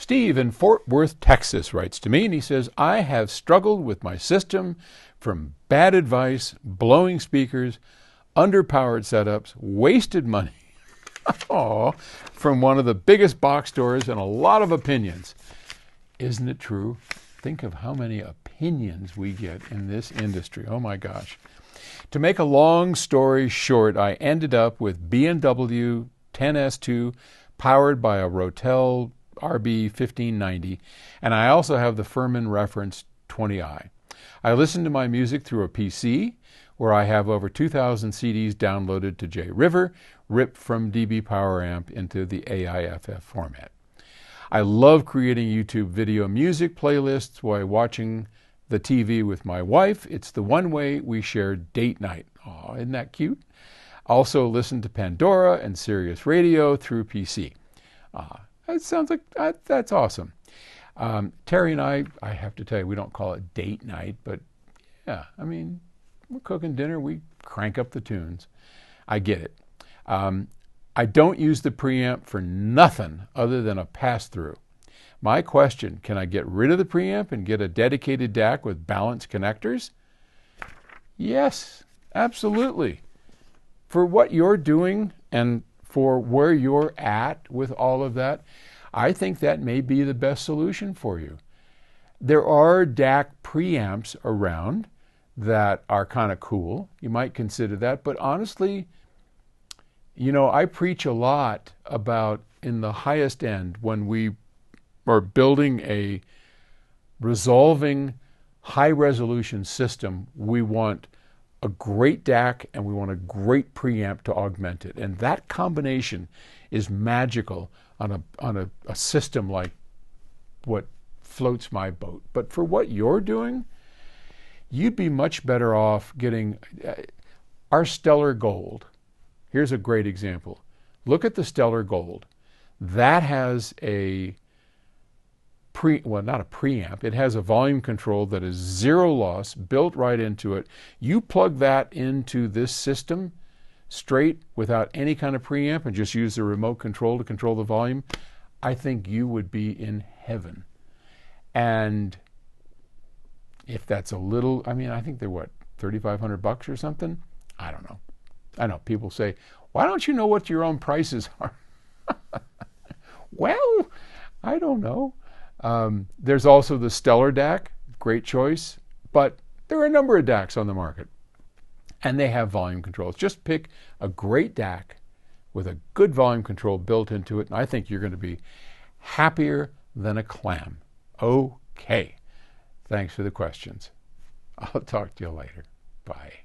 Steve in Fort Worth, Texas writes to me and he says, I have struggled with my system from bad advice, blowing speakers, underpowered setups, wasted money from one of the biggest box stores and a lot of opinions. Isn't it true? Think of how many opinions we get in this industry. Oh my gosh. To make a long story short, I ended up with B&W 10S2 powered by a Rotel RB1590, and I also have the Furman Reference 20i. I listen to my music through a PC, where I have over 2,000 CDs downloaded to JRiver, ripped from DB PowerAmp into the AIFF format. I love creating YouTube video music playlists while watching the TV with my wife. It's the one way we share date night. Aw, isn't that cute? Also listen to Pandora and Sirius Radio through PC. That sounds like, that's awesome. Terry and I have to tell you, we don't call it date night, but yeah, I mean, we're cooking dinner, we crank up the tunes. I get it. I don't use the preamp for nothing other than a pass-through. My question, can I get rid of the preamp and get a dedicated DAC with balanced connectors? Yes, absolutely. For what you're doing and for where you're at with all of that, I think that may be the best solution for you. There are DAC preamps around that are kind of cool. You might consider that, but honestly, you know, I preach a lot about in the highest end when we are building a resolving high-resolution system, we want a great DAC and we want a great preamp to augment it. And that combination is magical on a system like what floats my boat. But for what you're doing, you'd be much better off getting our Stellar Gold. Here's a great example. Look at the Stellar Gold. That has a not a preamp, it has a volume control that is zero loss built right into it. You plug that into this system straight without any kind of preamp and just use the remote control to control the volume, I think you would be in heaven. And if that's a little, I mean, I think they're what, $3,500 or something? I don't know. I know people say, why don't you know what your own prices are? Well, I don't know. There's also the Stellar DAC, great choice, but there are a number of DACs on the market, and they have volume controls. Just pick a great DAC with a good volume control built into it, and I think you're going to be happier than a clam. Okay. Thanks for the questions. I'll talk to you later. Bye.